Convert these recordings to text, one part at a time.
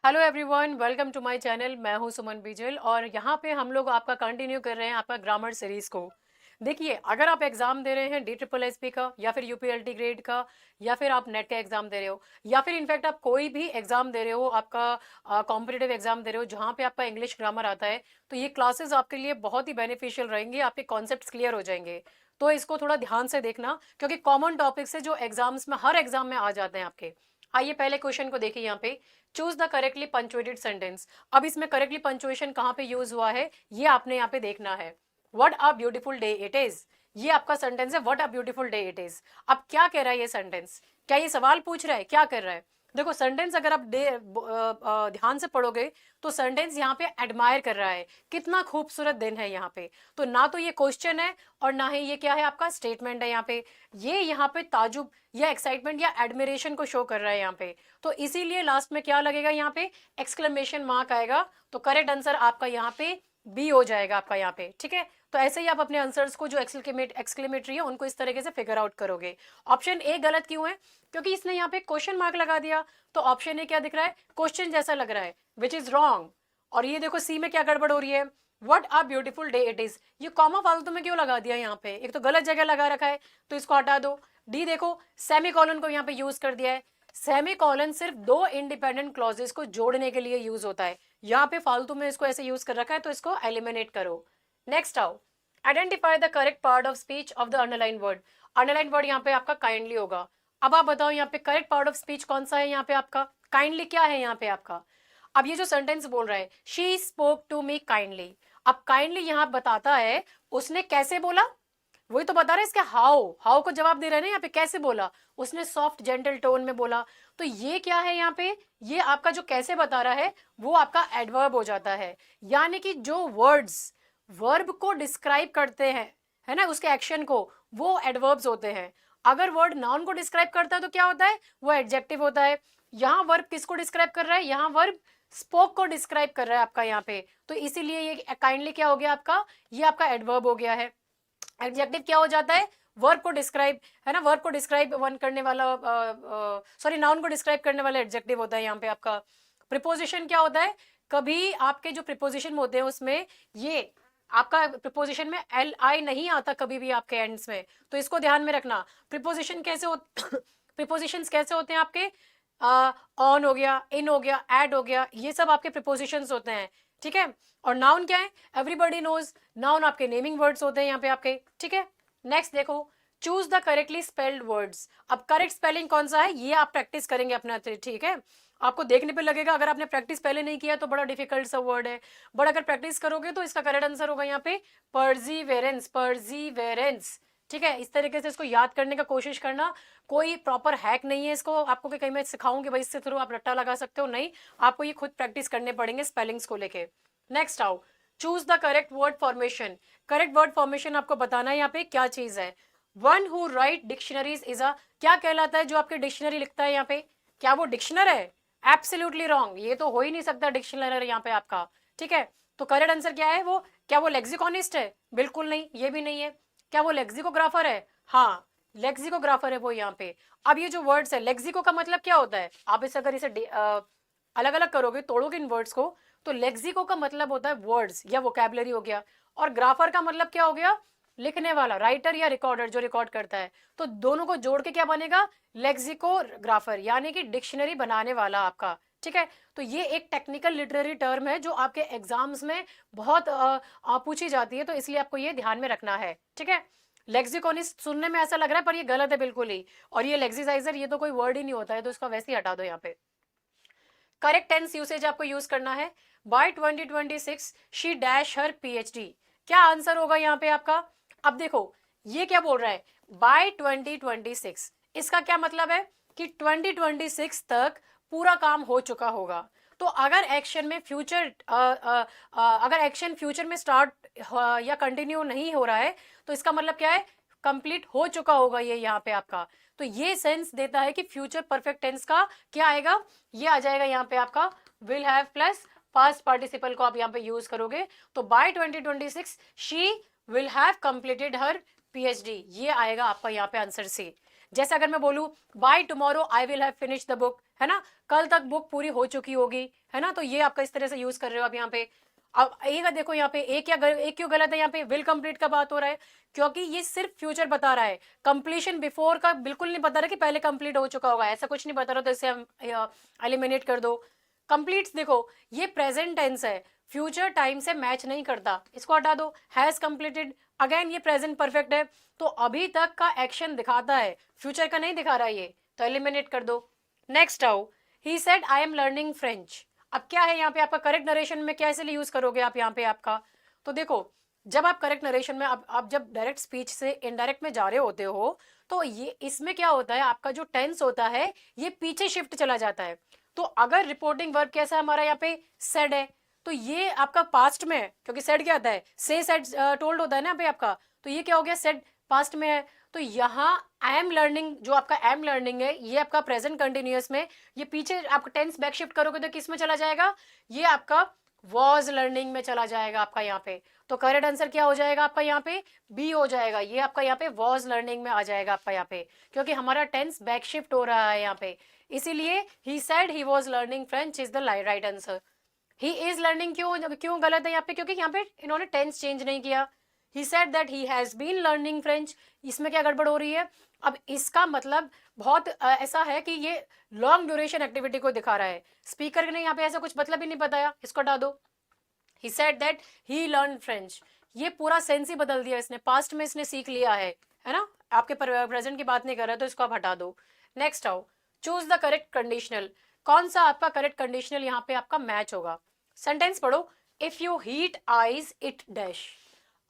Hello everyone, welcome to my channel. मैं हूं सुमन बिजल और यहाँ पे हम लोग आपका कंटिन्यू कर रहे हैं आपका ग्रामर सीरीज को। देखिए, अगर आप एग्जाम दे रहे हैं DSSS का या फिर UPLT ग्रेड का या फिर आप नेट का एग्जाम दे रहे हो या फिर इनफैक्ट आप कोई भी एग्जाम दे रहे हो, आपका कॉम्पिटिटिव एग्जाम दे रहे हो जहाँ पे आपका इंग्लिश ग्रामर आता है, तो ये क्लासेस आपके लिए बहुत ही बेनिफिशियल रहेंगी। आपके कॉन्सेप्ट क्लियर हो जाएंगे। तो इसको थोड़ा ध्यान से देखना, क्योंकि कॉमन टॉपिक्स है जो एग्जाम्स में हर एग्जाम में आ जाते हैं आपके। आइए पहले क्वेश्चन को देखिए। यहाँ पे choose the correctly punctuated sentence. अब इसमें करेक्टली पंचुएशन कहाँ पे यूज हुआ है ये आपने यहाँ पे देखना है। What a beautiful day it is, ये आपका सेंटेंस है। What a beautiful day it is. अब क्या कह रहा है ये सेंटेंस? क्या ये सवाल पूछ रहा है? क्या कर रहा है? देखो, सेंटेंस अगर आप ध्यान से पढ़ोगे तो सेंटेंस यहाँ पे एडमायर कर रहा है, कितना खूबसूरत दिन है यहाँ पे। तो ना तो ये क्वेश्चन है और ना ही ये क्या है, आपका स्टेटमेंट है यहाँ पे। ये यहाँ पे ताजुब या एक्साइटमेंट या एडमिरेशन को शो कर रहा है यहाँ पे। तो इसीलिए लास्ट में क्या लगेगा, यहाँ पे एक्सक्लेमेशन मार्क आएगा। तो करेक्ट आंसर आपका यहाँ पे बी हो जाएगा आपका यहाँ पे। ठीक है, तो ऐसे ही आप अपने आंसर्स को जो एक्सक्लेमेटरी है उनको इस तरीके से फिगर आउट करोगे। ऑप्शन ए गलत क्यों है? क्योंकि इसने यहाँ पे क्वेश्चन मार्क लगा दिया। तो ऑप्शन ए क्या दिख रहा है? क्वेश्चन जैसा लग रहा है, विच इज रॉन्ग। और ये देखो सी में क्या गड़बड़ हो रही है, what a beautiful day it is. ये कॉमा फालतू में क्यों लगा दिया यहाँ पे? एक तो गलत जगह लगा रखा है, तो इसको हटा दो। डी देखो, सेमी कॉलन को यहाँ पे यूज कर दिया है। सेमी कॉलन सिर्फ दो इंडिपेंडेंट क्लॉजेस को जोड़ने के लिए यूज होता है। यहाँ पे फालतू में इसको ऐसे यूज कर रखा है, तो इसको एलिमिनेट करो। नेक्स्ट आओ, identify the correct part of speech of the underline word. Underline word यहाँ पे आपका काइंडली होगा। अब आप बताओ यहाँ पे करेक्ट पार्ट ऑफ स्पीच कौन सा है? यहाँ पे आपका काइंडली क्या है यहाँ पे आपका? अब ये जो सेंटेंस बोल रहा है, she spoke to me kindly. अब काइंडली यहाँ बताता है उसने कैसे बोला, वही तो बता रहे हैं। इसके हाउ, हाउ को जवाब दे रहे हैं ना यहाँ पे, कैसे बोला उसने? सॉफ्ट जेंटल टोन में बोला। तो ये क्या है यहाँ पे? ये आपका जो कैसे बता रहा है वो आपका एडवर्ब हो जाता है। यानी कि जो वर्ड्स वर्ब को डिस्क्राइब करते हैं, है ना, उसके एक्शन को, वो एडवर्ब्स होते हैं। अगर वर्ड नाउन को डिस्क्राइब करता है तो क्या होता है? वो एडजेक्टिव होता है। यहाँ वर्ब किसको डिस्क्राइब कर रहा है? यहाँ वर्ब स्पोक को डिस्क्राइब कर रहा है आपका यहाँ पे। तो इसीलिए ये काइंडली क्या हो गया आपका? ये आपका एडवर्ब हो गया है। एडजेक्टिव क्या हो जाता है? वर्ब को डिस्क्राइब, है ना, वर्ब को डिस्क्राइब वन करने वाला, सॉरी नाउन को डिस्क्राइब करने वाला एडजेक्टिव होता है यहाँ पे आपका। प्रिपोजिशन क्या होता है? कभी आपके जो प्रिपोजिशन होते हैं उसमें ये आपका प्रिपोजिशन में LI नहीं आता कभी भी आपके एंड्स में, तो इसको ध्यान में रखना। प्रिपोजिशन कैसे हो प्रिपोजिशंस कैसे होते हैं आपके? ऑन हो गया, इन हो गया, एड हो गया, ये सब आपके प्रिपोजिशंस होते हैं। ठीक है, और नाउन क्या है? Everybody knows. नाउन आपके नेमिंग वर्ड्स होते हैं यहाँ पे आपके। ठीक है, नेक्स्ट देखो, choose the correctly spelled words. अब करेक्ट स्पेलिंग कौन सा है ये आप प्रैक्टिस करेंगे अपना। ठीक है, आपको देखने पे लगेगा, अगर आपने प्रैक्टिस पहले नहीं किया तो बड़ा डिफिकल्ट सा वर्ड है, बट अगर प्रैक्टिस करोगे तो इसका करेक्ट आंसर होगा यहाँ पे परजीवेरेंस। परजीवेरेंस। ठीक है, इस तरीके से इसको याद करने का कोशिश करना। कोई प्रॉपर हैक नहीं है इसको आपको कि कहीं मैं सिखाऊं कि भाई इससे थ्रू आप रट्टा लगा सकते हो, नहीं। आपको ये खुद प्रैक्टिस करने पड़ेंगे स्पेलिंग्स को लेके। नेक्स्ट आओ, choose the correct word formation. Correct word formation आपको बताना है यहाँ पे क्या चीज है। One who right dictionaries is a, क्या कहलाता है जो आपके डिक्शनरी लिखता है यहाँ पे? क्या वो डिक्शनर है? एब्सोल्युटली रॉन्ग, ये तो हो ही नहीं सकता डिक्शनरी यहाँ पे आपका। ठीक है, तो करेक्ट आंसर क्या है? वो क्या वो लेक्सिकॉनिस्ट है? बिल्कुल नहीं, ये भी नहीं है। क्या वो लेक्सिकोग्राफर है? हाँ, लेक्सिकोग्राफर है वो यहाँ पे। अब ये जो वर्ड्स है, लेक्सिको का मतलब क्या होता है? आप इसे अगर इसे अलग अलग करोगे, तोड़ोगे इन वर्ड्स को, तो लेक्सिको का मतलब होता है वर्ड्स या वोकैबुलरी हो गया, और ग्राफर का मतलब क्या हो गया? लिखने वाला, राइटर या रिकॉर्डर जो रिकॉर्ड करता है। तो दोनों को जोड़ के क्या बनेगा? लेक्सिकोग्राफर, यानी कि डिक्शनरी बनाने वाला आपका। ठीक है, तो ये एक टेक्निकल लिटरेरी टर्म है जो आपके एग्जाम्स में बहुत पूछी जाती है, तो इसलिए आपको ये ध्यान में रखना है। ठीक है, लेक्सिकोनिस्ट सुनने में ऐसा लग रहा है पर ये गलत है बिल्कुल ही। और ये लेक्सिसाइजर, ये तो कोई वर्ड ही नहीं होता है, तो इसका वैसे ही हटा दो यहाँ पे। करेक्ट टेंस यूसेज आपको यूज करना है। By 2026 she dash her PhD। क्या आंसर होगा यहाँ पे आपका? अब देखो, ये क्या बोल रहा है? बाय 2026, इसका क्या मतलब है कि 2026 तक पूरा काम हो चुका होगा। तो अगर एक्शन में फ्यूचर अगर एक्शन फ्यूचर में स्टार्ट या कंटिन्यू नहीं हो रहा है, तो इसका मतलब क्या है? कंप्लीट हो चुका होगा ये यहाँ पे आपका। तो ये सेंस देता है कि फ्यूचर परफेक्ट टेंस का क्या आएगा? ये आ जाएगा यहाँ पे आपका will have plus past participle को आप यहाँ पे यूज करोगे। तो by 2026 she will have completed her PhD, ये आएगा आपका यहाँ पे आंसर सी। जैसे अगर मैं बोलूं by tomorrow I will have finish the book, है ना, कल तक बुक पूरी हो चुकी होगी, है ना, तो ये आपका इस तरह से यूज कर रहे हो आप यहाँ पे। अब एक देखो यहाँ पे एक एक क्यों गलत है, यहाँ पे विल कंप्लीट का बात हो रहा है, क्योंकि ये सिर्फ फ्यूचर बता रहा है, कंप्लीशन बिफोर का बिल्कुल नहीं बता रहा कि पहले कंप्लीट हो चुका होगा, ऐसा कुछ नहीं बता रहा, तो इसे हम एलिमिनेट कर दो। कंप्लीट देखो ये प्रेजेंट टेंस है, फ्यूचर टाइम से मैच नहीं करता, इसको हटा दो। हैज कंप्लीटेड, अगेन ये प्रेजेंट परफेक्ट है, तो अभी तक का एक्शन दिखाता है, फ्यूचर का नहीं दिखा रहा है ये, तो एलिमिनेट कर दो। नेक्स्ट आओ, he said I am learning French. अब क्या है यहाँ पे आपका करेक्ट नरेशन में क्या इसलिए यूज करोगे आप यहाँ पे आपका, तो देखो जब आप करेक्ट नरेशन में आप जब डायरेक्ट स्पीच से इनडायरेक्ट में जा रहे होते हो, तो ये इसमें क्या होता है, आपका जो टेंस होता है ये पीछे शिफ्ट चला जाता है। तो अगर रिपोर्टिंग वर्ब कैसा है हमारा यहाँ पे सेड है, तो ये आपका पास्ट में है, क्योंकि सेड क्या आता है, से सेड टोल्ड होता है ना यहाँ पे आपका, तो ये क्या हो गया, सेड पास्ट में है। तो यहाँ आई एम लर्निंग, जो आपका आई एम लर्निंग है ये आपका प्रेजेंट कंटिन्यूअस में, ये पीछे आप टेंस बैक शिफ्ट करोगे तो किस में चला जाएगा, ये आपका वॉज लर्निंग में चला जाएगा आपका यहाँ पे। तो करेक्ट आंसर क्या हो जाएगा आपका यहाँ पे, बी हो जाएगा, ये आपका यहाँ पे वॉज लर्निंग में आ जाएगा आपका यहाँ पे, क्योंकि हमारा टेंस बैक शिफ्ट हो रहा है यहाँ पे, इसीलिए he said he was learning French is the right answer. He is learning क्यों क्यों गलत है यहाँ पे, क्योंकि यहाँ पे इन्होंने टेंस चेंज नहीं किया। He said that he has been learning French, इसमें क्या गड़बड़ हो रही है, अब इसका मतलब बहुत ऐसा है कि ये लॉन्ग ड्यूरेशन एक्टिविटी को दिखा रहा है, स्पीकर ने यहाँ पे ऐसा कुछ मतलब ही नहीं बताया, इसको हटा दो। ही said that he learn French, ये पूरा सेंस ही बदल दिया इसने, पास्ट में इसने सीख लिया है ना, आपके प्रेजेंट की बात नहीं कर रहा, तो इसको आप हटा दो। नेक्स्ट आओ, चूज द करेक्ट कंडीशनल, कौन सा आपका करेक्ट कंडीशनल यहाँ पे आपका मैच होगा। सेंटेंस पढ़ो, if you heat eyes it dash.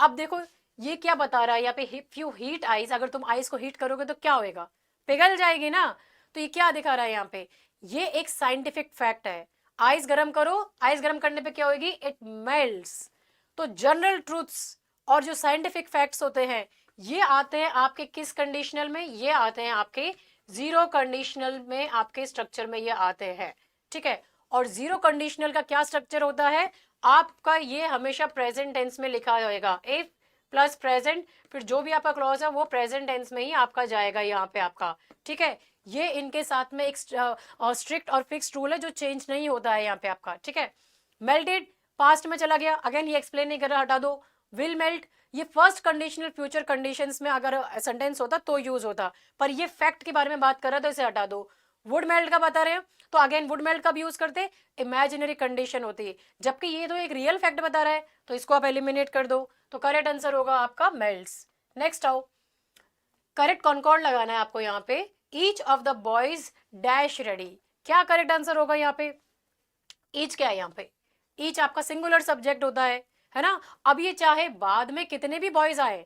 अब देखो ये क्या बता रहा है यहाँ पे, इफ यू हीट आइज, अगर तुम आइज को हीट करोगे तो क्या होएगा, पिघल जाएगी ना, तो ये क्या दिखा रहा है यहाँ पे, ये एक साइंटिफिक फैक्ट है, आइस गर्म करो, आइस गर्म करने पे क्या होगी, इट मेल्ट्स। तो जनरल ट्रूथ्स और जो साइंटिफिक फैक्ट्स होते हैं ये आते हैं आपके किस कंडीशनल में, ये आते हैं आपके जीरो कंडीशनल में, आपके स्ट्रक्चर में ये आते हैं, ठीक है। और जीरो कंडीशनल का क्या स्ट्रक्चर होता है आपका, ये हमेशा प्रेजेंट टेंस में लिखा होगा, इफ प्लस प्रेजेंट, फिर जो भी आपका क्लॉज है वो प्रेजेंट टेंस में ही आपका जाएगा यहाँ पे आपका, ठीक है। ये इनके साथ में एक स्ट्रिक्ट और फिक्स्ड रूल है जो चेंज नहीं होता है यहाँ पे आपका, ठीक है। मेल्टेड पास्ट में चला गया, अगेन ये एक्सप्लेन नहीं कर रहा, हटा दो। विल मेल्ट, ये फर्स्ट कंडीशनल फ्यूचर कंडीशंस में अगर सेंटेंस होता तो यूज होता, पर ये फैक्ट के बारे में बात कर रहा है तो इसे हटा दो। वुड मेल्ट का बता रहे हैं, तो अगेन वुड मेल्ट कब यूज करते, इमेजिनरी कंडीशन होती है, जबकि ये तो एक रियल फैक्ट बता रहा है, तो इसको आप एलिमिनेट कर दो, तो करेक्ट आंसर होगा आपका मेल्ट्स। नेक्स्ट आओ, करेक्ट कॉन्कॉर्ड लगाना है आपको यहाँ पे, each of the boys dash ready, क्या करेक्ट आंसर होगा यहाँ पे, ईच क्या है यहाँ पे, ईच आपका सिंगुलर सब्जेक्ट होता है ना। अब ये चाहे बाद में कितने भी बॉयज आए,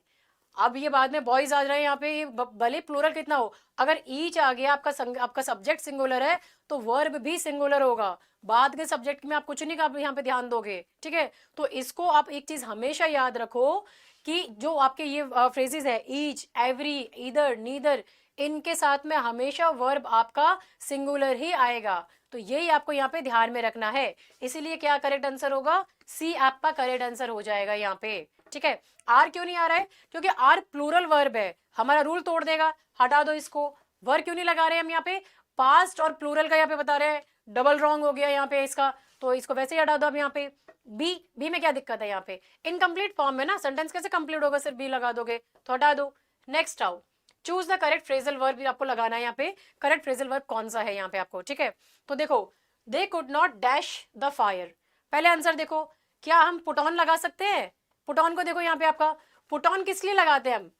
अब ये बाद में बॉयज आ रहे हैं यहाँ पे, भले प्लूरल कितना हो, अगर ईच आ गया आपका सब्जेक्ट सिंगुलर है तो वर्ब भी सिंगुलर होगा, बाद के सब्जेक्ट में आप कुछ नहीं आप यहाँ पे ध्यान दोगे, ठीक है। तो इसको आप एक चीज हमेशा याद रखो कि जो आपके ये फ्रेजेस है, ईच, एवरी, ईदर, नीदर, इनके साथ में हमेशा वर्ब आपका सिंगुलर ही आएगा, तो यही आपको यहाँ पे ध्यान में रखना है, इसीलिए क्या करेक्ट आंसर होगा, सी आपका करेक्ट आंसर हो जाएगा यहाँ पे, ठीक है। आर क्यों नहीं आ रहा है, क्योंकि आर प्लूरल वर्ब है, हमारा रूल तोड़ देगा, हटा दो इसको। वर्ब क्यों नहीं लगा रहे हम यहाँ पे, पास्ट और प्लूरल का यहाँ पे बता रहे हैं, डबल रॉन्ग हो गया यहाँ पे इसका, तो इसको वैसे ही हटा दो अब यहाँ पे। बी में क्या दिक्कत है यहाँ पे, इनकम्प्लीट फॉर्म में ना, सेंटेंस कैसे कंप्लीट होगा सिर्फ बी लगा दोगे, तो हटा दो। नेक्स्ट आओ, choose the correct phrasal verb भी आपको लगाना है यहाँ पे, करेक्ट फ्रेजल वर्ब कौन सा है यहाँ पे आपको, ठीक है। तो देखो, they could not dash the fire, पहले आंसर देखो, क्या हम पुट ऑन लगा सकते हैं, पुट ऑन को देखो यहाँ पे आपका, पुट ऑन किस लिए लगाते हैं हम,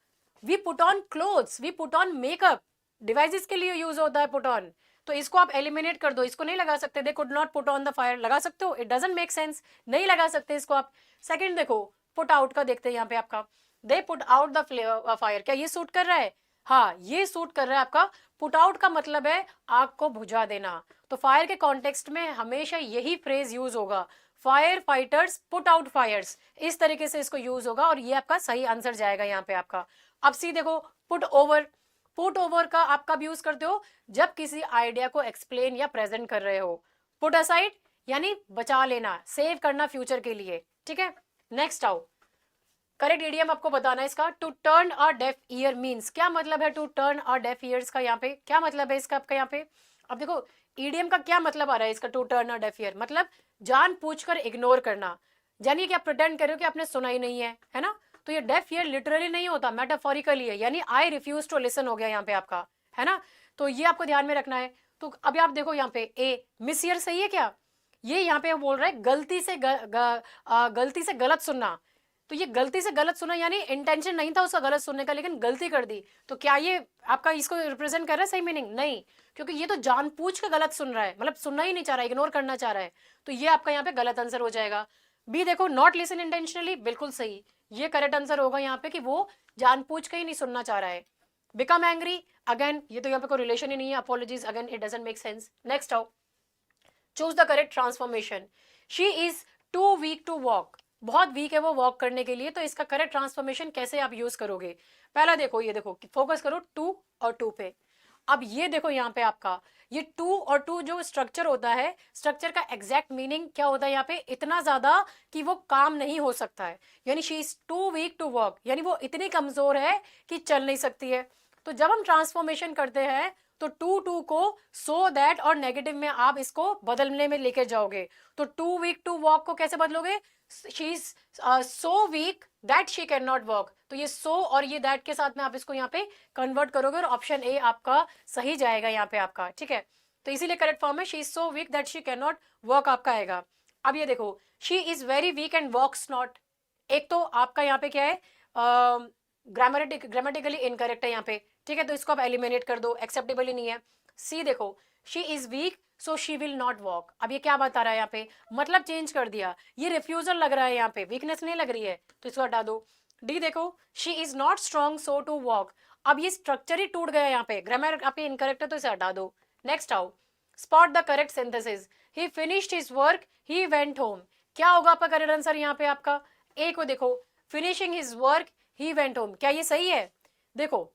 we put on clothes, we put on makeup, devices के लिए यूज होता है पुट ऑन, तो इसको आप एलिमिनेट कर दो, इसको नहीं लगा सकते, they could not put on the fire लगा सकते हो, इट डजंट मेक सेंस, नहीं लगा सकते इसको आप। सेकंड देखो, पुट आउट का देखते हैं यहाँ पे आपका, they put out the fire, क्या ये सूट कर रहा है, हाँ ये सूट कर रहा है आपका। पुट आउट का मतलब है आग को बुझा देना, तो फायर के कॉन्टेक्स्ट में हमेशा यही फ्रेज यूज होगा, fire fighters put out fires, इस तरीके से इसको यूज होगा, और ये आपका सही आंसर जाएगा यहाँ पे आपका। अब सी देखो, पुट ओवर, पुट ओवर का आप कब यूज करते हो, जब किसी आइडिया को एक्सप्लेन या प्रेजेंट कर रहे हो। पुट असाइड यानी बचा लेना, सेव करना फ्यूचर के लिए, ठीक है। नेक्स्ट आओ, करेक्ट इडियम आपको बताना है इसका, to turn a deaf ear means, क्या मतलब है to turn a deaf ears का, यहाँ पे क्या मतलब है इसका आपका यहाँ पे। अब देखो ईडियम का क्या मतलब आ रहा है इसका, to turn a deaf ear, मतलब जानबूझकर इग्नोर करना, यानी कि आप प्रिटेंड कर रहे हो कि आपने सुना ही नहीं है ना। तो ये डेफ ईयर लिटरली नहीं होता, मेटाफोरिकली है, यानी आई रिफ्यूज टू लिसन हो गया यहाँ पे आपका, है ना। तो ये आपको ध्यान में रखना है। तो अभी आप देखो यहाँ पे ए मिस ईयर सही है क्या, ये यहाँ पे बोल रहा है गलती से गलत सुनना। तो ये गलती से गलत सुना यानी इंटेंशन नहीं था उसका गलत सुनने का, लेकिन गलती कर दी। तो क्या ये आपका इसको रिप्रेजेंट कर रहा है सही मीनिंग? नहीं, क्योंकि ये तो जानबूझ के गलत सुन रहा है, मतलब सुनना ही नहीं चाह रहा है, इग्नोर करना चाह रहा है। तो ये आपका यहाँ पे गलत आंसर हो जाएगा। बी देखो, नॉट लिसन इंटेंशनली, बिल्कुल सही, ये करेक्ट आंसर होगा यहाँ पे कि वो जानबूझ के ही नहीं सुनना चाह रहा है। बिकम एंग्री, अगेन ये तो यहाँ पे कोई रिलेशन ही नहीं है, apologies, again it doesn't make sense. Next आओ, choose the correct transformation. She is too weak to walk, बहुत वीक है वो वॉक करने के लिए, तो इसका करेक्ट ट्रांसफॉर्मेशन कैसे आप यूज करोगे? पहला देखो, ये देखो फोकस करो टू और टू पे। अब ये देखो यहाँ पे आपका ये टू और टू जो स्ट्रक्चर होता है, स्ट्रक्चर का एग्जैक्ट मीनिंग क्या होता है यहाँ पे? इतना ज्यादा कि वो काम नहीं हो सकता है, यानी she is too weak to walk, यानी वो इतनी कमजोर है कि चल नहीं सकती है। तो जब हम ट्रांसफॉर्मेशन करते हैं तो टू टू को सो दैट और नेगेटिव में आप इसको बदलने में लेके जाओगे। तो टू वीक टू वॉक को कैसे बदलोगे? She is so weak that she can not walk. तो ये सो और ये दैट के साथ में आप इसको यहाँ पे कन्वर्ट करोगे और ऑप्शन ए आपका सही जाएगा यहाँ पे आपका, ठीक है। तो इसीलिए करेक्ट फॉर्म है she is so weak that she can not walk आपका आएगा। अब ये देखो, she is very weak and walks not, एक तो आपका यहाँ पे क्या है, ग्रामेटिकली इनकरेक्ट है यहाँ पे, ठीक है, तो इसको आप एलिमिनेट कर दो, एक्सेप्टेबल ही नहीं है। सी देखो, she is weak so she will not walk, अब ये क्या बता रहा है यहाँ पे, मतलब चेंज कर दिया, ये रिफ्यूजल लग रहा है यहाँ पे, वीकनेस नहीं लग रही है, तो इसको हटा दो। डी देखो, she is not strong so to walk, अब ये स्ट्रक्चर ही टूट गया यहाँ पे, ग्रामर आपके इनकरेक्ट है तो इसे हटा दो। नेक्स्ट आओ, spot the correct synthesis. He finished his work, he went home, क्या होगा आपका करेक्ट आंसर यहाँ पे आपका? ए को देखो, finishing his work he went home, क्या ये सही है? देखो,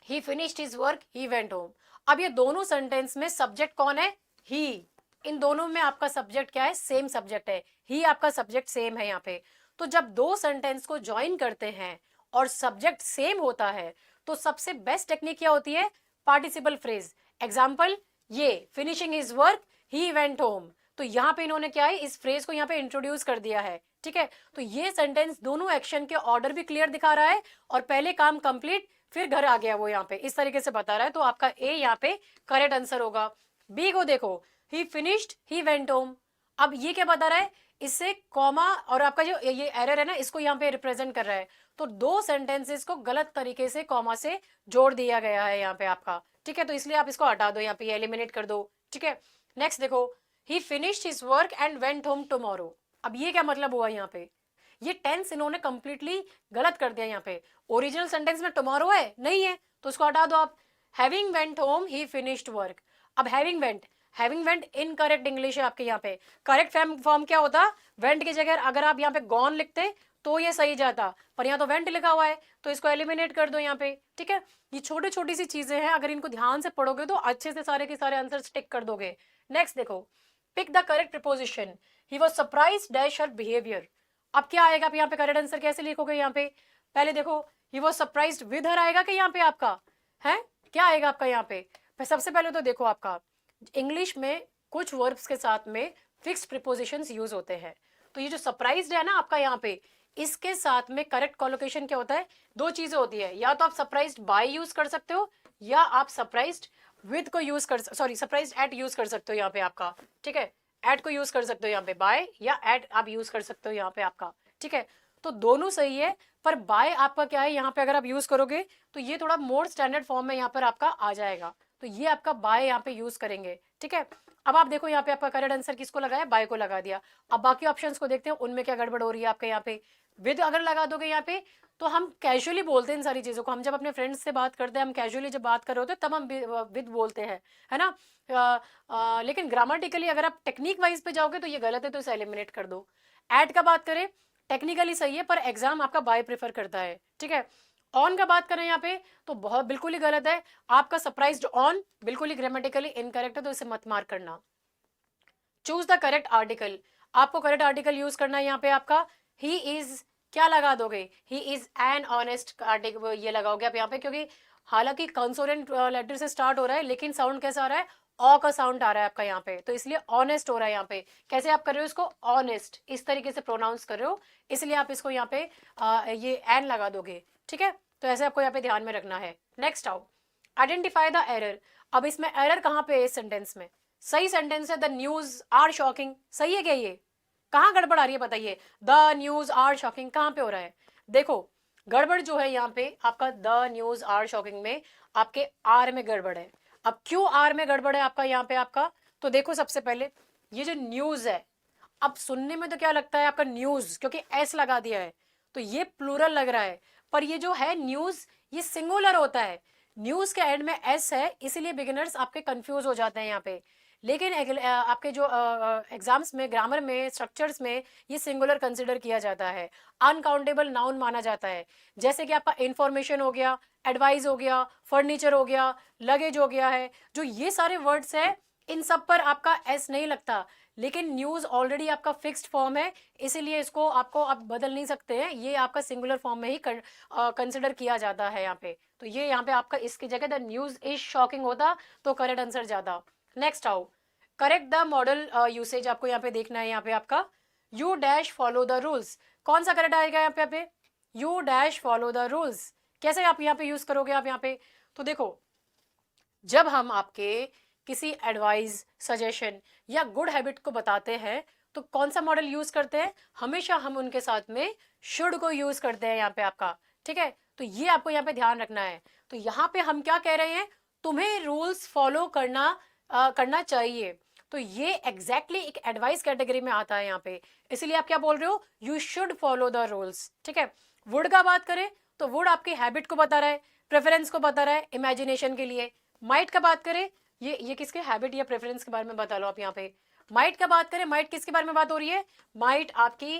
he finished his work he went home, अब ये दोनों सेंटेंस में सब्जेक्ट कौन है? ही। इन दोनों में आपका सब्जेक्ट क्या है? सेम सब्जेक्ट है, ही आपका सब्जेक्ट सेम है यहाँ पे। तो जब दो सेंटेंस को ज्वाइन करते हैं और सब्जेक्ट सेम होता है तो सबसे बेस्ट टेक्निक क्या होती है? Participle phrase. एग्जाम्पल, ये finishing his work he went home, तो यहाँ पे इन्होंने क्या है, इस फ्रेज को यहाँ पे इंट्रोड्यूस कर दिया है, ठीक है। तो ये सेंटेंस दोनों एक्शन के ऑर्डर भी क्लियर दिखा रहा है और पहले काम कंप्लीट फिर घर आ गया वो, यहाँ पे इस तरीके से बता रहा है, तो आपका ए यहाँ पे करेक्ट आंसर होगा। बी को देखो, ही फिनिश्ड ही वेंट होम, अब ये क्या बता रहा है? इससे कॉमा और आपका जो ये एरर है ना, इसको यहाँ पे रिप्रेजेंट कर रहा है, तो दो सेंटेंसेस को गलत तरीके से कॉमा से जोड़ दिया गया है यहाँ पे आपका, ठीक है, तो इसलिए आप इसको हटा दो, यहाँ पे एलिमिनेट कर दो, ठीक है। नेक्स्ट देखो, ही finished his work and went home tomorrow, अब ये क्या मतलब हुआ यहाँ पे? ये टेंस इन्होंने कंप्लीटली गलत कर दिया यहाँ पे, ओरिजिनल सेंटेंस में टुमारो है नहीं है, तो उसको हटा दो आप। हैविंग वेंट होम ही फिनिश्ड वर्क, अब हैविंग वेंट इनकरेक्ट इंग्लिश है आपके यहाँ पे, करेक्ट फॉर्म क्या होता? वेंट की जगह अगर आप यहाँ पे गॉन लिखते तो ये सही जाता, पर यहाँ तो वेंट लिखा हुआ है, तो इसको एलिमिनेट कर दो यहाँ पे, ठीक है। ये छोटी छोटी सी चीजें हैं, अगर इनको ध्यान से पढ़ोगे तो अच्छे से सारे के सारे आंसर टिक कर दोगे। नेक्स्ट देखो, pick the correct preposition, he was surprised dash her behaviour, अब क्या आएगा? आप यहाँ पे करेक्ट आंसर कैसे लिखोगे? यहाँ पे पहले देखो, ही वाज सरप्राइज्ड विद हर आएगा कि यहाँ पे आपका है क्या आएगा आपका यहाँ पे? सबसे पहले तो देखो, आपका इंग्लिश में कुछ वर्ब्स के साथ में फिक्स प्रीपोजिशंस यूज होते हैं, तो ये जो सरप्राइज्ड है ना आपका यहाँ पे, इसके साथ में करेक्ट कॉलोकेशन क्या होता है? दो चीजें होती है, या तो आप सरप्राइज्ड बाय यूज कर सकते हो, या आप सरप्राइज्ड विद को यूज कर, सॉरी सरप्राइज्ड एट यूज कर सकते हो यहाँ पे आपका, ठीक है। एट को यूज कर सकते हो यहाँ पे, बाय या एट आप यूज कर सकते हो यहाँ पे आपका, ठीक है। तो दोनों सही है, पर बाय आपका क्या है यहाँ पे, अगर आप यूज करोगे तो ये थोड़ा मोर स्टैंडर्ड फॉर्म में यहाँ पर आपका आ जाएगा, तो ये आपका बाय यहाँ पे यूज करेंगे, ठीक है। अब आप देखो यहाँ पे आपका करेक्ट आंसर किसको लगाया? बाय को लगा दिया। अब बाकी ऑप्शंस को देखते हैं उनमें क्या गड़बड़ हो रही है आपके यहाँ पे। विद अगर लगा दोगे यहाँ पे तो हम कैजुअली बोलते हैं इन सारी चीजों को, हम जब अपने फ्रेंड्स से बात करते हैं, हम कैजुअली जब बात कर रहे होते हैं तब हम विद बोलते हैं, है ना। लेकिन ग्रामेटिकली अगर आप टेक्निक वाइज पे जाओगे तो ये गलत है, तो इसे एलिमिनेट कर दो। ऐड का बात करें, टेक्निकली सही है, पर एग्जाम आपका बाय प्रेफर करता है, ठीक है। ऑन का बात करें यहाँ पे तो बहुत बिल्कुल ही गलत है, आपका सरप्राइज्ड ऑन बिल्कुल ही ग्रामेटिकली इनकरेक्ट है, तो इसे मत मार्क करना। चूज द करेक्ट आर्टिकल, आपको करेक्ट आर्टिकल यूज करना है यहाँ पे आपका। ही इज क्या लगा दोगे? He is an honest article, ये लगाओगे आप यहाँ पे, क्योंकि हालांकि कंसोनेंट लेटर से स्टार्ट हो रहा है लेकिन साउंड कैसा आ रहा है? ऑ का साउंड आ रहा है आपका यहाँ पे, तो इसलिए ऑनेस्ट हो रहा है यहाँ पे। कैसे आप कर रहे हो इसको, ऑनेस्ट, इस तरीके से प्रोनाउंस कर रहे हो, इसलिए आप इसको यहाँ पे ये एन लगा दोगे, ठीक है। तो ऐसे आपको यहाँ पे ध्यान में रखना है। नेक्स्ट आओ, आइडेंटिफाई द एरर। अब इसमें एरर कहाँ पे है इस सेंटेंस में? सही सेंटेंस है, द न्यूज आर शॉकिंग, सही है क्या ये? कहाँ गड़बड़ आ रही है बताइए? द न्यूज आर शॉकिंग कहाँ पे हो रहा है? देखो गड़बड़ जो है यहाँ पे आपका द न्यूज आर शॉकिंग में आपके आर में गड़बड़ है। अब क्यों आर में गड़बड़ है आपका यहाँ पे आपका? तो देखो सबसे पहले ये जो न्यूज है, अब सुनने में तो क्या लगता है आपका न्यूज, क्योंकि एस लगा दिया है तो ये प्लूरल लग रहा है, पर ये जो है न्यूज ये सिंगुलर होता है। न्यूज के एंड में एस है, इसीलिए बिगिनर्स आपके कंफ्यूज हो जाते हैं यहाँ पे। लेकिन आपके जो एग्जाम्स में, ग्रामर में, स्ट्रक्चर्स में ये सिंगुलर कंसिडर किया जाता है, अनकाउंटेबल नाउन माना जाता है। जैसे कि आपका इंफॉर्मेशन हो गया, एडवाइस हो गया, फर्नीचर हो गया, लगेज हो गया है, जो ये सारे वर्ड्स है इन सब पर आपका एस नहीं लगता। लेकिन न्यूज ऑलरेडी आपका फिक्स्ड फॉर्म है, इसीलिए इसको आपको आप बदल नहीं सकते हैं, ये आपका सिंगुलर फॉर्म में ही कंसिडर किया जाता है यहाँ पे। तो ये यहाँ पे आपका इसकी जगह द न्यूज इज शॉकिंग होता तो करेक्ट आंसर ज्यादा। नेक्स्ट आओ, करेक्ट द मॉडल यूसेज आपको यहाँ पे देखना है। यहाँ पे आपका you dash follow the rules, कौन सा करेक्ट आएगा यहाँ पे? You dash follow the rules. कैसे आप यहाँ पे यूज करोगे आप यहाँ पे? तो देखो जब हम आपके किसी एडवाइस, सजेशन या गुड हैबिट को बताते हैं तो कौन सा मॉडल यूज करते हैं? हमेशा हम उनके साथ में शुड को यूज करते हैं यहाँ पे आपका, ठीक है। तो ये आपको यहाँ पे ध्यान रखना है। तो यहाँ पे हम क्या कह रहे हैं, तुम्हें रूल्स फॉलो करना चाहिए। तो ये एग्जैक्टली एक एडवाइस कैटेगरी में आता है यहाँ पे, इसलिए आप क्या बोल रहे हो, you should follow the rules, ठीक है। वुड का बात करें तो वुड आपकी हैबिट को बता रहा है, प्रेफरेंस को बता रहा है, इमेजिनेशन के लिए। माइट का बात करें, ये किसके हैबिट या प्रेफरेंस के बारे में बता लो आप यहाँ पे। माइट का बात करें, माइट किसके बारे में बात हो रही है? माइट आपकी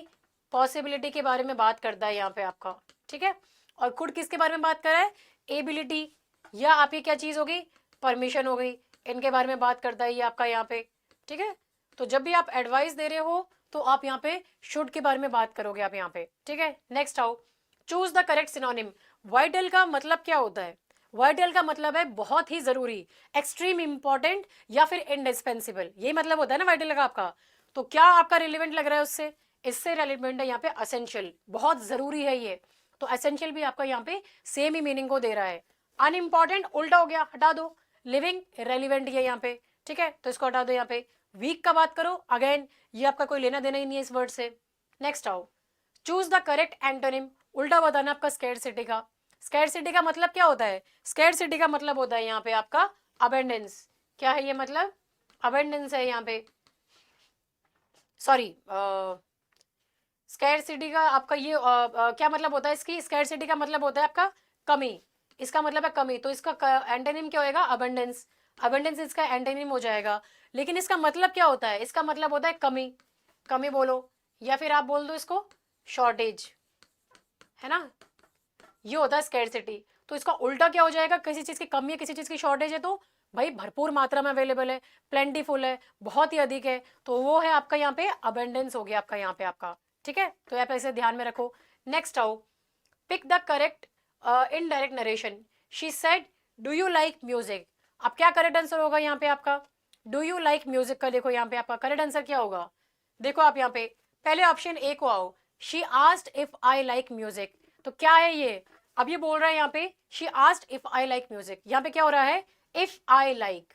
पॉसिबिलिटी के बारे में बात करता है यहाँ पे आपका, ठीक है। और कुड किसके बारे में बात कर रहा है? एबिलिटी, या आपकी क्या चीज होगी, परमिशन हो गई, इनके बारे में बात करता है ये आपका यहाँ पे, ठीक है। तो जब भी आप एडवाइस दे रहे हो तो आप यहाँ पे शुड के बारे में बात करोगे आप यहाँ पे, ठीक है। नेक्स्ट आओ, choose the correct synonym. Vital का मतलब क्या होता है? वाइटल का मतलब है बहुत ही जरूरी, एक्सट्रीम इंपॉर्टेंट या फिर इंडिस्पेंसिबल, यही मतलब होता है ना वाइटल का आपका। तो क्या आपका रिलेवेंट लग रहा है उससे? इससे रेलिवेंट है यहाँ पे असेंशियल, बहुत जरूरी है ये। तो असेंशियल भी आपका यहाँ पे सेम ही मीनिंग को दे रहा है। अनइम्पॉर्टेंट उल्टा हो गया, हटा दो। लिविंग रेलिवेंट है यहाँ पे, ठीक है, तो इसको हटा दो यहाँ पे। वीक का बात करो, अगेन ये आपका कोई लेना देना ही नहीं है इस वर्ड से। नेक्स्ट आओ, चूज द करेक्ट एंटोनिम। उल्टा बताना आपका स्कैरसिटी का। स्कैरसिटी का मतलब क्या होता है? स्कैरसिटी का मतलब होता है यहाँ पे आपका अबेंडेंस। क्या है ये मतलब? अबेंडेंस है यहाँ पे, सॉरी, स्कैरसिटी का आपका ये क्या मतलब होता है इसकी? स्कैरसिटी का मतलब होता है आपका कमी, इसका मतलब है कमी, तो इसका एंटोनिम क्या होएगा? अबेंडेंस। अबेंडेंस इसका एंटोनिम हो जाएगा। लेकिन इसका मतलब क्या होता है? इसका मतलब होता है कमी, कमी बोलो, या फिर आप बोल दो इसको शॉर्टेज, है ना, ये होता है स्कैरसिटी। तो इसका उल्टा क्या हो जाएगा? किसी चीज की कमी है, किसी चीज की शॉर्टेज है, तो भाई भरपूर मात्रा में अवेलेबल है, प्लेंटीफुल है, बहुत ही अधिक है, तो वो है आपका यहाँ पे अबेंडेंस हो गया आपका यहाँ पे आपका, ठीक है। तो आप ऐसे ध्यान में रखो। नेक्स्ट आओ, pick the correct indirect narration. She said do you like music. अब क्या करेक्ट आंसर होगा यहाँ पे आपका? डू यू लाइक म्यूजिक का देखो यहाँ पे आपका करेक्ट आंसर क्या होगा? देखो आप यहाँ पे पहले ऑप्शन ए को आओ, she asked if I like music. तो क्या है ये? अब ये बोल रहा है यहाँ पे she asked if I like music, यहाँ पे क्या हो रहा है? If I like,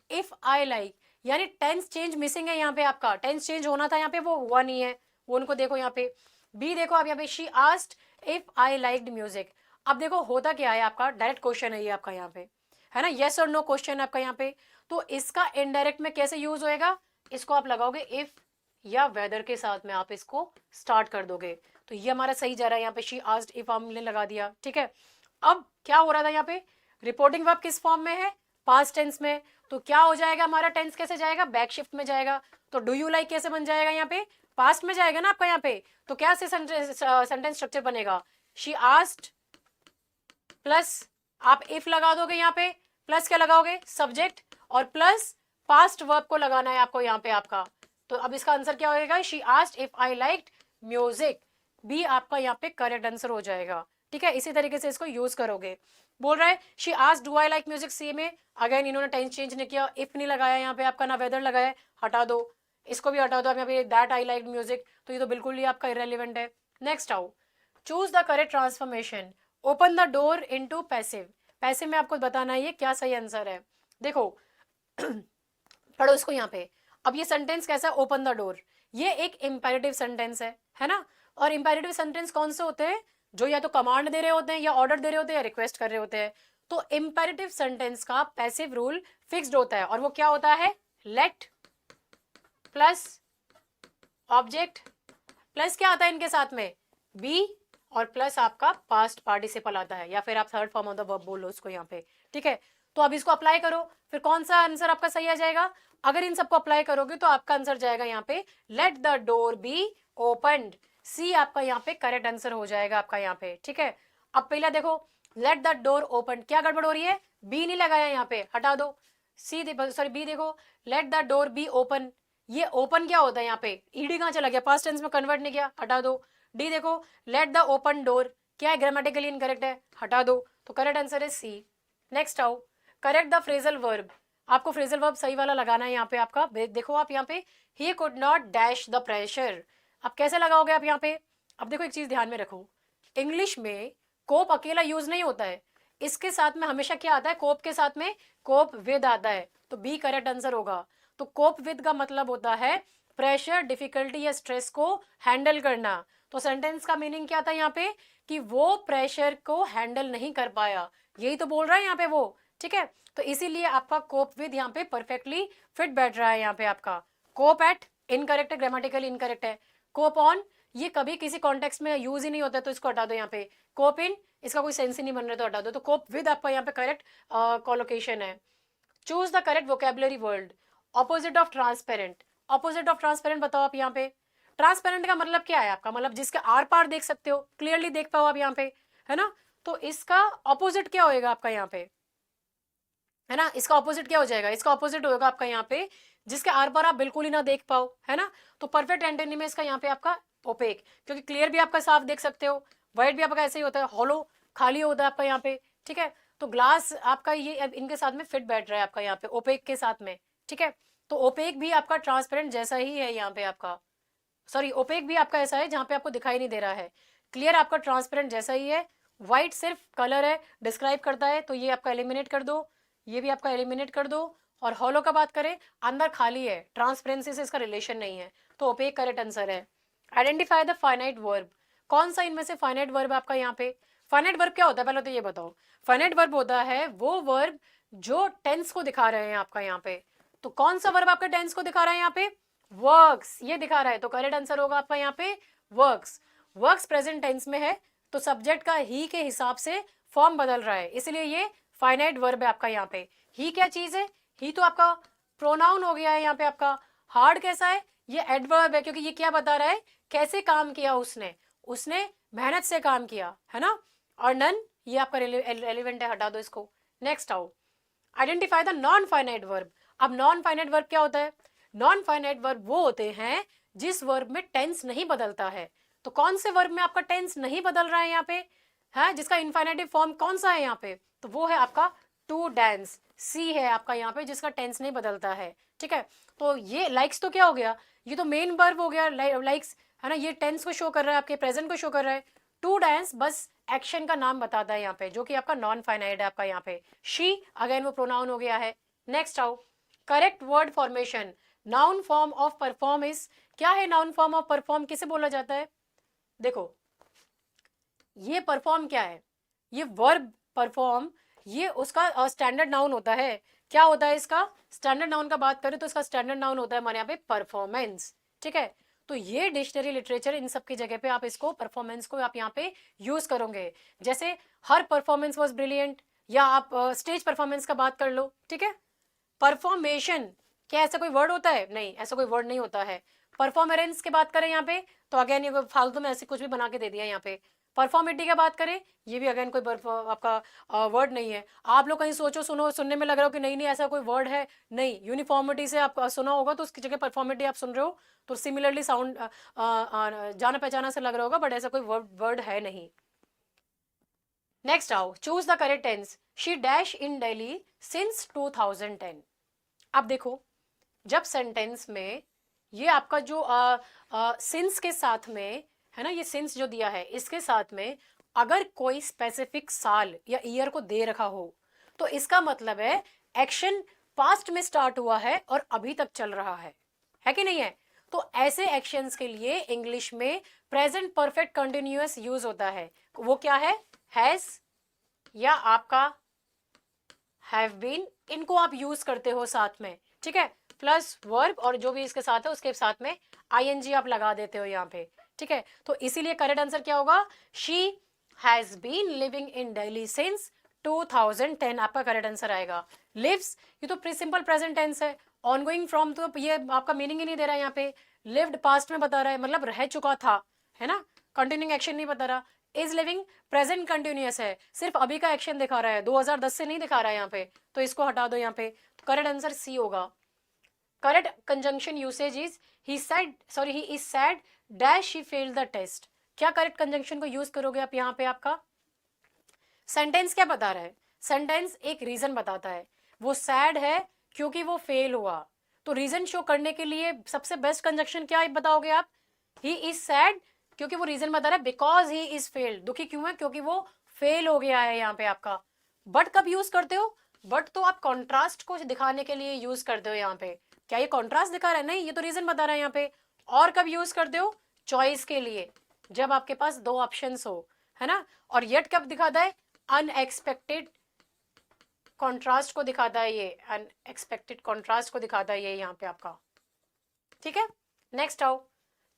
if I like, यानी टेंस चेंज मिसिंग है यहाँ पे आपका। टेंस चेंज होना था यहाँ पे, वो हुआ नहीं है, वो उनको देखो यहाँ पे। बी देखो आप यहाँ पे, she asked if I liked music. अब देखो होता क्या है आपका, डायरेक्ट क्वेश्चन है ये आपका यहाँ पे, है ना, येस और नो क्वेश्चन आपका यहाँ पे। तो इसका इनडायरेक्ट में कैसे यूज होएगा? इसको आप लगाओगे इफ या वेदर के साथ में, आप इसको स्टार्ट कर दोगे। तो ये हमारा सही जा रहा है यहाँ पे, शी आस्क्ड इफ हमने लगा दिया, ठीक है। अब क्या हो रहा था यहाँ पे? रिपोर्टिंग वर्ब किस फॉर्म में है? पास्ट टेंस में। तो क्या हो जाएगा हमारा? टेंस कैसे जाएगा? बैक शिफ्ट में जाएगा। तो डू यू लाइक कैसे बन जाएगा यहाँ पे? पास्ट में जाएगा ना आपका यहाँ पे। तो क्या से सेंटेंस स्ट्रक्चर बनेगा? शी आस्क्ड प्लस आप इफ लगा दोगे यहाँ पे, प्लस क्या लगाओगे? सब्जेक्ट, और प्लस पास्ट वर्ब को लगाना है आपको यहाँ पे आपका। तो अब इसका आंसर क्या होगा? She asked if I liked music. B आपका यहाँ पे करेक्ट आंसर हो जाएगा, ठीक है, इसी तरीके से इसको यूज करोगे। बोल रहा है she asked do I like music, C में अगेन इन्होंने टेंस चेंज नहीं किया, इफ नहीं लगाया यहाँ पे आपका, ना वेदर लगाया, हटा दो, इसको भी हटा दो आप यहाँ पे, दैट आई लाइक म्यूजिक, तो ये तो बिल्कुल ही आपका इरेलीवेंट है। नेक्स्ट आओ, choose the correct transformation, open the door into passive. Passive में आपको बताना है ये क्या सही आंसर है। देखो पढ़ो इसको यहाँ पे। अब ये सेंटेंस कैसा है, ओपन द डोर, ये एक इंपेरेटिव सेंटेंस है ना। और इंपेरेटिव सेंटेंस कौन से होते हैं, जो या तो कमांड दे रहे होते हैं, या ऑर्डर दे रहे होते हैं, या रिक्वेस्ट कर रहे होते हैं। तो इंपेरेटिव सेंटेंस का पैसिव रूल फिक्स्ड होता है, और वो क्या होता है, लेट प्लस ऑब्जेक्ट प्लस क्या आता है इनके साथ में, बी, और प्लस आपका पास्ट पार्टिसिपल आता है, या फिर आप third form of the verb बोलो उसको यहाँ पे। ठीक है, तो अब इसको अप्लाई करो, फिर कौन सा आंसर आपका सही आ जाएगा। अगर इन सबको अप्लाई करोगे तो आपका आंसर जाएगा यहाँ पे let the door be opened, C आपका यहाँ पे करेक्ट आंसर हो जाएगा आपका यहाँ पे। ठीक है, अब पहला देखो, लेट द डोर ओपन, क्या गड़बड़ हो रही है, बी नहीं लगाया यहाँ पे, हटा दो। सी सॉरी बी देखो, late the door be open, ये ओपन क्या होता है यहाँ पे, ईडी कहाँ चला गया, पास्ट टेंस में कन्वर्ट नहीं किया, हटा दो। डी देखो, लेट द ओपन डोर, क्या है, ग्रामेटिकली इनकरेक्ट है, हटा दो, तो करेक्ट आंसर है सी। नेक्स्ट आओ, करेक्ट द फ्रेजल वर्ब, आपको फ्रेजल वर्ब सही वाला लगाना है यहाँ पे आपका। देखो आप यहाँ पे, he could not dash the pressure, अब कैसे लगाओगे आप यहाँ पे। अब देखो एक चीज ध्यान में रखो, इंग्लिश में कोप अकेला यूज नहीं होता है, इसके साथ में हमेशा क्या आता है, कोप के साथ में कोप विद आता है, तो बी करेक्ट आंसर होगा। तो कोप विद का मतलब होता है प्रेशर, डिफिकल्टी या स्ट्रेस को हैंडल करना। तो सेंटेंस का मीनिंग क्या था यहाँ पे, कि वो प्रेशर को हैंडल नहीं कर पाया, यही तो बोल रहा है यहाँ पे वो। ठीक है, तो इसीलिए आपका कोप विद यहाँ पे परफेक्टली फिट बैठ रहा है यहाँ पे आपका। कोप एट इनकरेक्ट है, ग्रामेटिकली इनकरेक्ट है। कोप ऑन, ये कभी किसी कॉन्टेक्स्ट में यूज ही नहीं होता है, तो इसको हटा दो यहाँ पे। कोप इन, इसका कोई सेंस ही नहीं बन रहा, तो हटा दो। तो कोप विद आपका यहाँ पे करेक्ट कोलोकेशन है। Choose the correct vocabulary word, opposite of transparent, opposite of transparent बताओ आप यहाँ पे। ट्रांसपेरेंट का मतलब क्या है आपका, मतलब जिसके आर पार देख सकते हो, क्लियरली देख पाओ आप यहाँ पे, है ना। तो इसका ऑपोजिट क्या होएगा आपका यहाँ पे, है ना, इसका ऑपोजिट क्या हो जाएगा, इसका ऑपोजिट होगा आपका यहाँ पे जिसके आर पार आप बिल्कुल ही ना देख पाओ, है ना। तो परफेक्ट एंटोनिम में इसका यहाँ पे आपका ओपेक, क्योंकि क्लियर भी आपका साफ देख सकते हो, वाइट भी आपका ऐसे ही होता है, हॉलो खाली होता है आपका यहाँ पे। ठीक है, तो ग्लास आपका ये इनके साथ में फिट बैठ रहा है आपका यहाँ पे ओपेक के साथ में। ठीक है, तो ओपेक भी आपका ट्रांसपेरेंट जैसा ही है यहाँ पे आपका, सॉरी ओपेक भी आपका ऐसा है जहाँ पे आपको दिखाई नहीं दे रहा है, क्लियर आपका ट्रांसपेरेंट जैसा ही है। व्हाइट सिर्फ कलर है, डिस्क्राइब करता है, तो ये आपका एलिमिनेट कर दो, ये भी आपका एलिमिनेट कर दो। और हॉलो का बात करें, अंदर खाली है, ट्रांसपेरेंसी से इसका रिलेशन नहीं है, तो ओपेक करेक्ट आंसर है। आइडेंटिफाई द फाइनाइट वर्ब, कौन सा इनमें से फाइनाइट वर्ब आपका यहाँ पे। फाइनाइट वर्ब क्या होता है पहले तो ये बताओ। फाइनाइट वर्ब होता है वो वर्ब जो टेंस को दिखा रहे हैं आपका यहाँ पे। तो कौन सा वर्ब आपका टेंस को दिखा रहा है यहाँ पे, वर्क्स, ये दिखा रहा है, तो करेक्ट आंसर होगा आपका यहाँ पे वर्क्स। वर्क्स प्रेजेंट टेंस में है, तो सब्जेक्ट का ही के हिसाब से फॉर्म बदल रहा है, इसलिए ये फाइनाइट वर्ब है आपका यहाँ पे। ही क्या चीज है, ही तो आपका प्रोनाउन हो गया है यहाँ पे आपका। हार्ड कैसा है, ये एडवर्ब है, क्योंकि ये क्या बता रहा है, कैसे काम किया उसने, उसने मेहनत से काम किया, है ना। और नन, ये आपका रेलिवेंट है, हटा दो इसको। नेक्स्ट आओ, identify the non finite verb. अब नॉन फाइनाइट वर्ब क्या होता है, नॉन फाइनाइट वर्ब वो होते हैं जिस वर्ब में टेंस नहीं बदलता है। तो कौन से वर्ब में आपका टेंस नहीं बदल रहा है यहाँ पे, है जिसका इनफाइनेटिव फॉर्म कौन सा है यहाँ पे, तो वो है आपका टू डांस, सी है आपका यहाँ पे जिसका टेंस नहीं बदलता है। ठीक है, तो ये लाइक्स तो क्या हो गया, ये तो मेन वर्ब हो गया लाइक्स, है ना, ये टेंस को शो कर रहा है, आपके प्रेजेंट को शो कर रहा है। टू डांस बस एक्शन का नाम बताता है यहाँ पे, जो कि आपका नॉन फाइनाइट है आपका यहाँ पे। शी अगेन वो प्रोनाउन हो गया है। नेक्स्ट आओ, correct word formation, noun form of perform is, क्या है नाउन फॉर्म ऑफ परफॉर्म, किसे बोला जाता है। देखो ये परफॉर्म क्या है, ये वर्ब परफॉर्म, ये उसका स्टैंडर्ड नाउन होता है। क्या होता है इसका स्टैंडर्ड नाउन का बात करें तो इसका स्टैंडर्ड नाउन होता है हमारे यहाँ पे परफॉर्मेंस। ठीक है, तो ये डिक्शनरी लिटरेचर इन सब की जगह पे आप इसको परफॉर्मेंस को आप यहाँ पे यूज करोगे। जैसे हर परफॉर्मेंस वॉज ब्रिलियंट, या आप स्टेज परफॉर्मेंस का बात कर लो। ठीक है, परफॉर्मेशन, क्या ऐसा कोई वर्ड होता है, नहीं ऐसा कोई वर्ड नहीं होता है। परफॉर्मेंस की बात करें यहाँ पे, तो अगेन ये फालतू में ऐसे कुछ भी बना के दे दिया यहाँ पे। परफॉर्मेटिव की बात करें, ये भी अगेन कोई आपका वर्ड नहीं है। आप लोग कहीं सोचो, सुनो, सुनने में लग रहा हो कि नहीं नहीं ऐसा कोई वर्ड है, नहीं। यूनिफॉर्मिटी से आप सुना होगा तो उसकी जगह परफॉर्मेटिव आप सुन रहे हो, तो सिमिलरली साउंड जाना पहचाना से लग रहा होगा, बट ऐसा कोई वर्ड है नहीं। नेक्स्ट आओ, choose the correct tense, she dash in Delhi since 2010। अब देखो, जब सेंटेंस में ये आपका जो सिंस के साथ में है ना, ये सिंस जो दिया है इसके साथ में अगर कोई स्पेसिफिक साल या ईयर को दे रखा हो तो इसका मतलब है एक्शन पास्ट में स्टार्ट हुआ है और अभी तक चल रहा है कि नहीं है? तो ऐसे एक्शंस के लिए इंग्लिश में प्रेजेंट परफेक्ट कंटिन्यूअस यूज होता है। वो क्या है? हैज या आपका हैव बीन, इनको आप यूज करते हो साथ में, ठीक है, प्लस वर्ब और जो भी इसके साथ है उसके साथ में आईएनजी आप लगा देते हो यहाँ पे, ठीक है। तो इसीलिए करेक्ट आंसर क्या होगा? She has been living in Delhi since 2010 आपका करेक्ट आंसर आएगा। लिव्स, ये तो सिंपल प्रेजेंट टेंस है। ऑनगोइंग फ्रॉम तो ये आपका मीनिंग ही नहीं दे रहा है यहाँ पे। लिव्ड पास्ट में बता रहा है, मतलब रह चुका था, है ना, कंटिन्यूइंग एक्शन नहीं बता रहा। इज लिविंग प्रेजेंट कंटिन्यूअस है, सिर्फ अभी का एक्शन दिखा रहा है, 2010 से नहीं दिखा रहा है यहाँ पे, तो इसको हटा दो यहाँ पे। तो करेक्ट आंसर सी होगा। Correct conjunction usage is he said, sorry he is sad dash he failed the test. क्या करेक्ट कंजंक्शन को यूज करोगे आप यहाँ पे? आपका सेंटेंस क्या बता रहा है? सेंटेंस एक रीजन बताता है। वो सैड है क्योंकि वो फेल हुआ, तो रीजन शो करने के लिए सबसे बेस्ट कंजंक्शन क्या बताओगे आप? ही इज सैड, क्योंकि वो रीजन बता रहा है बिकॉज ही इज फेल्ड, दुखी क्यों है? क्योंकि वो फेल हो गया है यहाँ पे आपका। बट कब यूज करते हो? बट तो आप कॉन्ट्रास्ट को दिखाने के लिए यूज करते हो यहाँ पे। क्या ये कॉन्ट्रास्ट दिखा रहा है? नहीं, ये तो रीजन बता रहा है यहाँ पे। और कब यूज करते हो? चॉइस के लिए, जब आपके पास दो ऑप्शंस हो, है ना। और येट कब दिखाता है? अनएक्सपेक्टेड कॉन्ट्रास्ट को दिखाता है, ये अनएक्सपेक्टेड कॉन्ट्रास्ट को दिखाता है ये यहाँ पे आपका, ठीक है। नेक्स्ट आओ,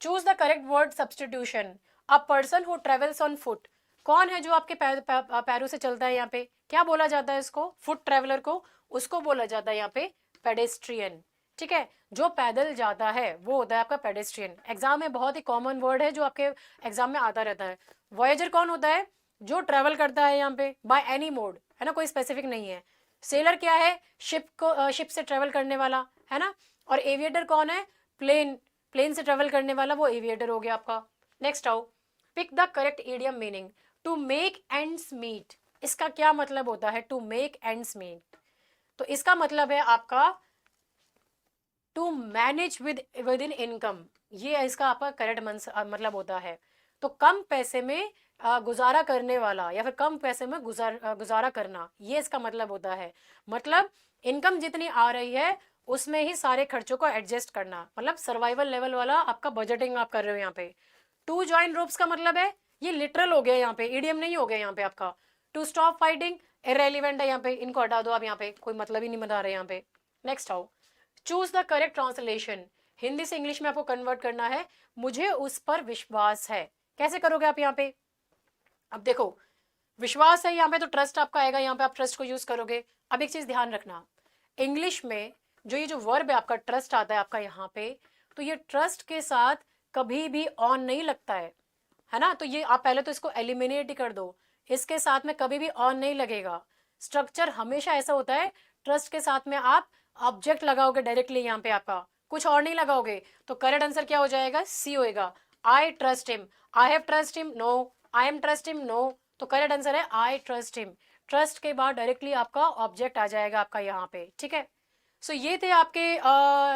choose the correct word substitution. A person who travels on foot, कौन है जो आपके पैरों से चलता है? यहाँ पे क्या बोला जाता है इसको? फुट ट्रेवलर को, उसको बोला जाता है यहाँ पे पेडेस्ट्रियन, ठीक है। जो पैदल जाता है वो होता है आपका पेडेस्ट्रियन। एग्जाम में बहुत ही कॉमन वर्ड है जो आपके एग्जाम में आता रहता है। वॉयेजर कौन होता है? जो ट्रेवल करता है यहाँ पे बाय एनी मोड, है ना, कोई स्पेसिफिक नहीं है। सेलर क्या है? शिप को, शिप से ट्रेवल करने वाला, है ना। और एविएटर कौन है? प्लेन, प्लेन से ट्रेवल करने वाला, वो एविएटर हो गया आपका। नेक्स्ट आओ, pick the correct idiom meaning. To make ends meet, इसका क्या मतलब होता है? टू मेक एंड्स मीट, तो इसका मतलब है आपका to manage within income, ये इसका आपका करेक्ट मतलब होता है। तो कम पैसे में गुजारा करने वाला, या फिर कम पैसे में गुजारा करना, ये इसका मतलब होता है। मतलब इनकम जितनी आ रही है उसमें ही सारे खर्चों को एडजस्ट करना, मतलब सर्वाइवल लेवल वाला आपका बजटिंग आप कर रहे हो यहाँ पे। टू ज्वाइन रोप्स का मतलब है, ये लिटरल हो गया यहाँ पे, ईडियम नहीं हो गया यहाँ पे आपका। टू स्टॉप फाइटिंग इरेलीवेंट है यहाँ पे, इनको हटा दो आप, यहाँ पे कोई मतलब ही नहीं बता रहे यहाँ पे। नेक्स्ट आओ, choose the correct translation. Hindi से इंग्लिश में आपको कन्वर्ट करना है। मुझे उस पर विश्वास है, कैसे करोगे आप यहाँ पे? अब देखो, विश्वास है यहाँ पे तो ट्रस्ट आपका आएगा, यहाँ पे आप ट्रस्ट को यूज करोगे। अब एक चीज ध्यान रखना, इंग्लिश में जो ये जो वर्ब है आपका ट्रस्ट आता है आपका यहाँ पे, तो ये ट्रस्ट के साथ कभी भी ऑन नहीं लगता है ना। तो ये आप पहले तो इसको एलिमिनेट ही कर दो, इसके साथ में कभी भी ऑन नहीं लगेगा। स्ट्रक्चर हमेशा ऐसा होता है, ट्रस्ट के साथ में आप ऑब्जेक्ट लगाओगे डायरेक्टली यहाँ पे आपका, कुछ और नहीं लगाओगे। तो करेक्ट आंसर क्या हो जाएगा? सी होएगा। I trust him, I have trust him, no. I am trust him, no. तो करेक्ट आंसर है आई ट्रस्ट हिम। ट्रस्ट के बाद डायरेक्टली आपका ऑब्जेक्ट आ जाएगा आपका यहाँ पे, ठीक है। सो ये थे आपके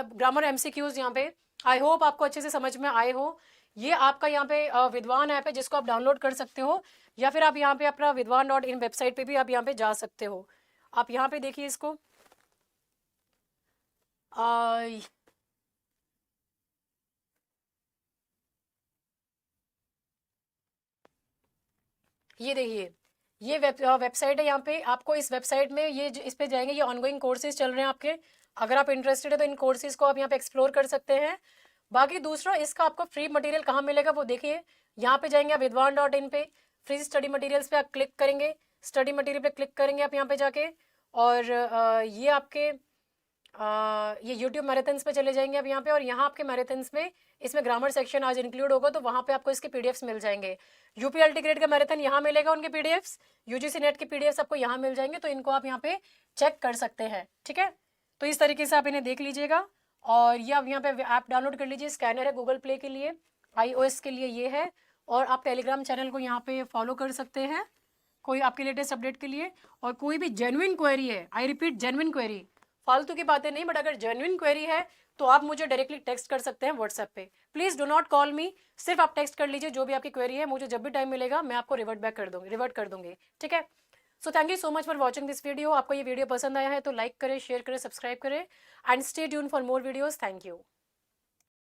ग्रामर एमसीक्यूज यहाँ पे। आई होप आपको अच्छे से समझ में आए हो। ये आपका यहाँ पे विद्वान ऐप है जिसको आप डाउनलोड कर सकते हो, या फिर आप यहाँ पे अपना विद्वान.in वेबसाइट पे भी आप यहाँ पे जा सकते हो। आप यहाँ पे देखिए इसको, आ, ये देखिए, ये वेबसाइट है। यहाँ पे आपको इस वेबसाइट में ये इस पे जाएंगे, ये ऑनगोइंग कोर्सेज चल रहे हैं आपके। अगर आप इंटरेस्टेड है तो इन कोर्सेज को आप यहाँ पे एक्सप्लोर कर सकते हैं। बाकी दूसरा, इसका आपको फ्री मटेरियल कहाँ मिलेगा वो देखिए, यहाँ पे जाएंगे आप विद्वान.in पे, फ्री स्टडी मटेरियल्स पे आप क्लिक करेंगे, स्टडी मटेरियल पे क्लिक करेंगे आप यहाँ पे जाके, और ये आपके ये यूट्यूब मैराथन्स पे चले जाएंगे अब यहाँ पे, और यहाँ आपके मैराथन्स में इसमें ग्रामर सेक्शन आज इंक्लूड होगा, तो वहाँ पे आपको इसके पीडीएफ्स मिल जाएंगे। यूपीएलटी ग्रेड का मैराथन यहाँ मिलेगा, उनके पीडीएफ्स, यूजीसी नेट के पीडीएफ्स आपको यहाँ मिल जाएंगे, तो इनको आप यहाँ पे चेक कर सकते हैं, ठीक है। तो इस तरीके से आप इन्हें देख लीजिएगा। और ये आप यहाँ पे ऐप डाउनलोड कर लीजिए, स्कैनर है गूगल प्ले के लिए, iOS के लिए ये है। और आप टेलीग्राम चैनल को यहाँ पे फॉलो कर सकते हैं, कोई आपके लेटेस्ट अपडेट के लिए। और कोई भी जेन्युइन क्वेरी है, आई रिपीट जेन्युइन क्वेरी, फालतू की बातें नहीं, बट अगर जेन्युइन क्वेरी है तो आप मुझे डायरेक्टली टेक्स्ट कर सकते हैं व्हाट्सएप पे। प्लीज़ डो नॉट कॉल मी, सिर्फ आप टेक्स्ट कर लीजिए जो भी आपकी क्वेरी है, मुझे जब भी टाइम मिलेगा मैं आपको रिवर्ट कर दूंगी, ठीक है। So thank you so much for watching this video. आपको ये वीडियो पसंद आया है तो लाइक करें, शेयर करें, सब्सक्राइब करें and stay tune for more videos. Thank you.